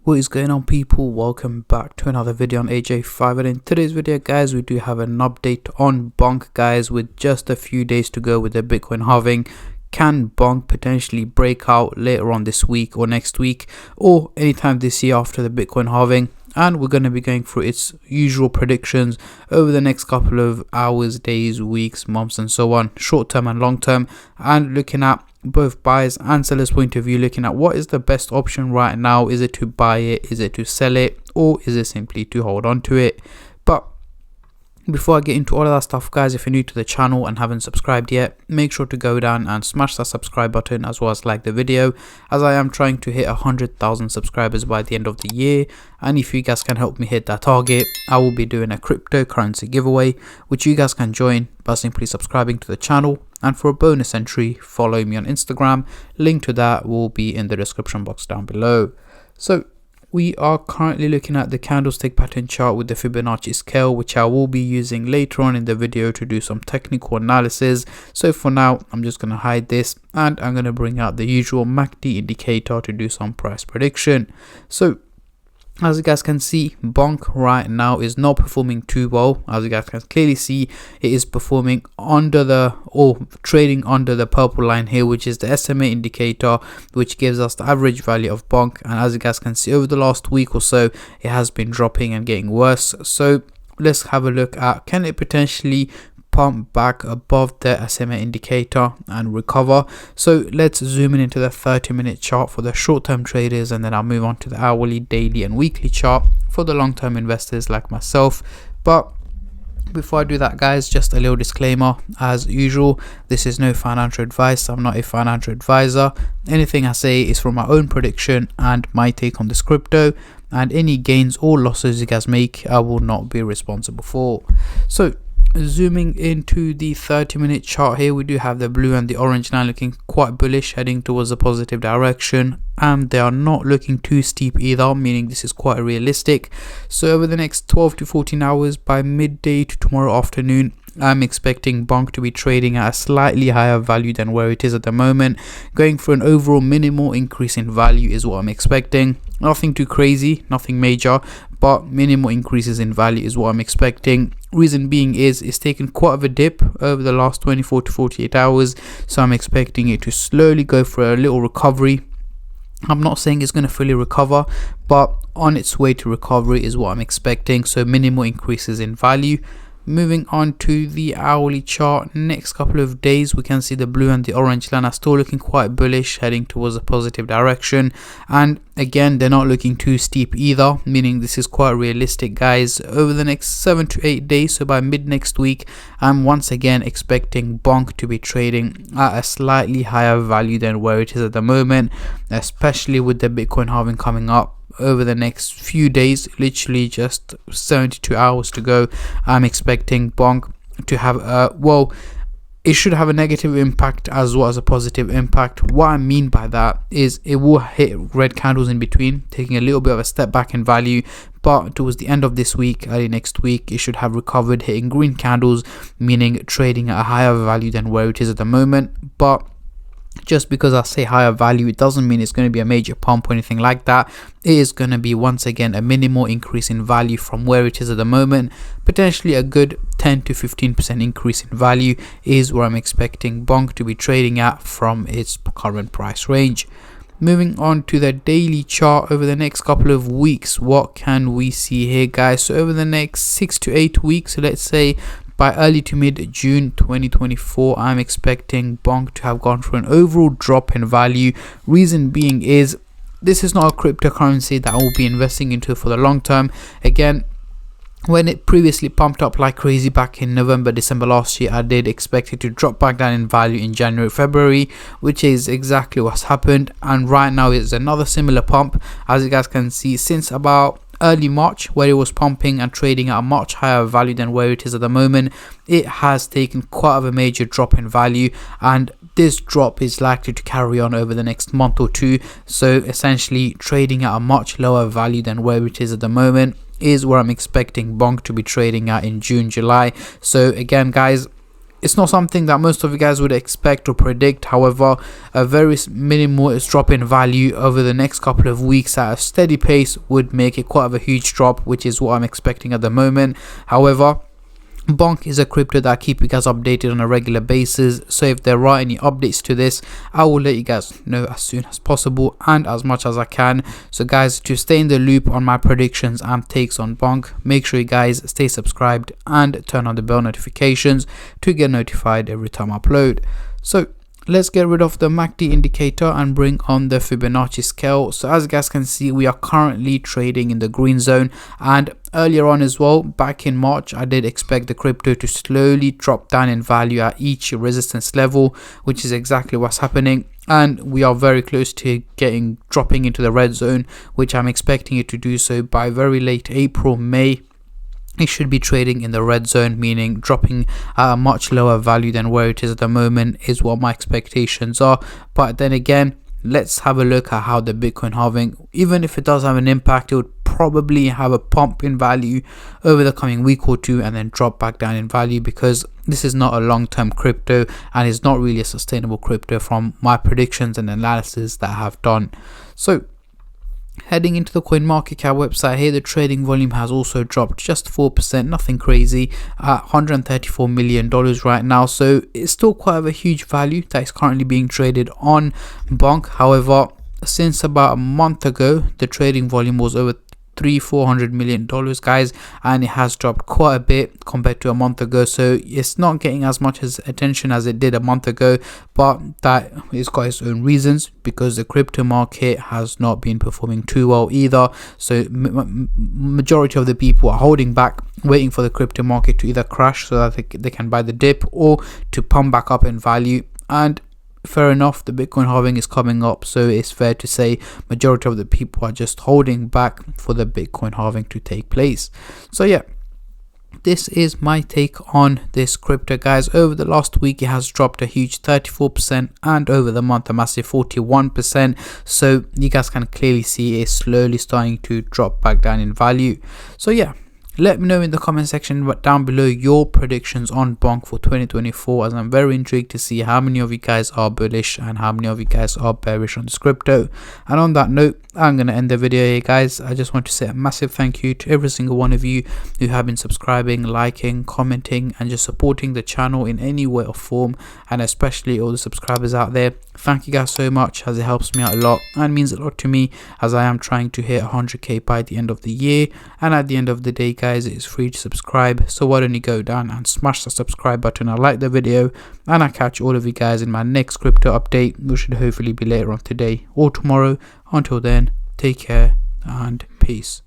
What is going on, people? Welcome back to another video on AJ5, and in today's video guys we do have an update on Bonk guys. With just a few days to go with the Bitcoin halving, can Bonk potentially break out later on this week or next week or anytime this year after the Bitcoin halving? And we're going to be going through its usual predictions over the next couple of hours, days, weeks, months and so on, short term and long term, and looking at both buyers and sellers point of view, looking at what is the best option right now. Is it to buy it, is it to sell it, or is it simply to hold on to it? But before I get into all of that stuff guys, if you're new to the channel and haven't subscribed yet, make sure to go down and smash that subscribe button, as well as like the video, as I am trying to hit 100,000 subscribers by the end of the year. And if you guys can help me hit that target, I will be doing a cryptocurrency giveaway, which you guys can join by simply subscribing to the channel. And for a bonus entry, follow me on Instagram. Link to that will be in the description box down below. So we are currently looking at the candlestick pattern chart with the Fibonacci scale, which I will be using later on in the video to do some technical analysis. So for now, I'm just going to hide this and I'm going to bring out the usual MACD indicator to do some price prediction. So as you guys can see, Bonk right now is not performing too well. As you guys can clearly see, it is performing under the, or trading under the purple line here, which is the SMA indicator, which gives us the average value of Bonk. And as you guys can see, over the last week or so, it has been dropping and getting worse. So let's have a look at, can it potentially pump back above the SMA indicator and recover? So let's zoom in into the 30-minute chart for the short-term traders, and then I'll move on to the hourly, daily and weekly chart for the long-term investors like myself. But before I do that guys, just a little disclaimer. As usual, this is no financial advice. I'm not a financial advisor. Anything I say is from my own prediction and my take on this crypto, and any gains or losses you guys make, I will not be responsible for. So zooming into the 30-minute chart here, we do have the blue and the orange line looking quite bullish, heading towards a positive direction, and they are not looking too steep either, meaning this is quite realistic. So over the next 12 to 14 hours, by midday to tomorrow afternoon, I'm expecting Bonk to be trading at a slightly higher value than where it is at the moment. Going for an overall minimal increase in value is what I'm expecting. Nothing too crazy, nothing major, but minimal increases in value is what I'm expecting. Reason being is it's taken quite of a dip over the last 24 to 48 hours, so I'm expecting it to slowly go for a little recovery. I'm not saying it's going to fully recover, but on its way to recovery is what I'm expecting, so minimal increases in value. Moving on to the hourly chart, next couple of days we can see the blue and the orange line are still looking quite bullish, heading towards a positive direction, and again they're not looking too steep either, meaning this is quite realistic guys. Over the next 7 to 8 days, so by mid next week, I'm once again expecting Bonk to be trading at a slightly higher value than where it is at the moment, especially with the Bitcoin halving coming up over the next few days, literally just 72 hours to go. I'm expecting Bonk to have it should have a negative impact as well as a positive impact. What I mean by that is it will hit red candles in between, taking a little bit of a step back in value, but towards the end of this week, early next week, it should have recovered, hitting green candles, meaning trading at a higher value than where it is at the moment. But just because I say higher value, it doesn't mean it's going to be a major pump or anything like that. It is going to be once again a minimal increase in value from where it is at the moment. Potentially a good 10 to 15% increase in value is where I'm expecting Bonk to be trading at from its current price range. Moving on to the daily chart over the next couple of weeks, what can we see here guys? So over the next 6 to 8 weeks, so let's say by early to mid June 2024, I'm expecting Bonk to have gone through an overall drop in value. Reason being is this is not a cryptocurrency that I will be investing into for the long term. Again, when it previously pumped up like crazy back in November, December last year, I did expect it to drop back down in value in January, February, which is exactly what's happened. And right now it's another similar pump, as you guys can see, since about early March, where it was pumping and trading at a much higher value than where it is at the moment. It has taken quite of a major drop in value, and this drop is likely to carry on over the next month or two. So essentially trading at a much lower value than where it is at the moment is where I'm expecting Bonk to be trading at in June, July. So again guys, it's not something that most of you guys would expect or predict. However, a very minimal drop in value over the next couple of weeks at a steady pace would make it quite of a huge drop, which is what I'm expecting at the moment. However, Bonk is a crypto that I keep you guys updated on a regular basis, so if there are any updates to this, I will let you guys know as soon as possible and as much as I can. So guys, to stay in the loop on my predictions and takes on Bonk, make sure you guys stay subscribed and turn on the bell notifications to get notified every time I upload. So let's get rid of the MACD indicator and bring on the Fibonacci scale. So as you guys can see, we are currently trading in the green zone, and earlier on as well, back in March, I did expect the crypto to slowly drop down in value at each resistance level, which is exactly what's happening. And we are very close to dropping into the red zone, which I'm expecting it to do so by very late April, May. It should be trading in the red zone, meaning dropping at a much lower value than where it is at the moment is what my expectations are. But then again, let's have a look at how the Bitcoin halving, even if it does have an impact, it would probably have a pump in value over the coming week or two and then drop back down in value, because this is not a long-term crypto and it's not really a sustainable crypto from my predictions and analysis that I have done. So heading into the CoinMarketCap website here, the trading volume has also dropped just 4%, nothing crazy, at $134 million right now. So it's still quite a huge value that is currently being traded on Bonk. However, since about a month ago, the trading volume was over $400 million, guys, and it has dropped quite a bit compared to a month ago. So it's not getting as much attention as it did a month ago, but that is got its own reasons, because the crypto market has not been performing too well either. So majority of the people are holding back, waiting for the crypto market to either crash so that they can buy the dip, or to pump back up in value. And fair enough, the Bitcoin halving is coming up, so it's fair to say majority of the people are just holding back for the Bitcoin halving to take place. So yeah, this is my take on this crypto, guys. Over the last week, it has dropped a huge 34%, and over the month a massive 41%. So you guys can clearly see it's slowly starting to drop back down in value. So yeah, let me know in the comment section down below your predictions on Bonk for 2024, as I'm very intrigued to see how many of you guys are bullish and how many of you guys are bearish on this crypto. And on that note, I'm going to end the video here, guys. I just want to say a massive thank you to every single one of you who have been subscribing, liking, commenting, and just supporting the channel in any way or form, and especially all the subscribers out there. Thank you guys so much, as it helps me out a lot and means a lot to me, as I am trying to hit 100k by the end of the year. And at the end of the day, guys, it is free to subscribe, so why don't you go down and smash the subscribe button and like the video, and I'll catch all of you guys in my next crypto update, which should hopefully be later on today or tomorrow. Until then, take care and peace.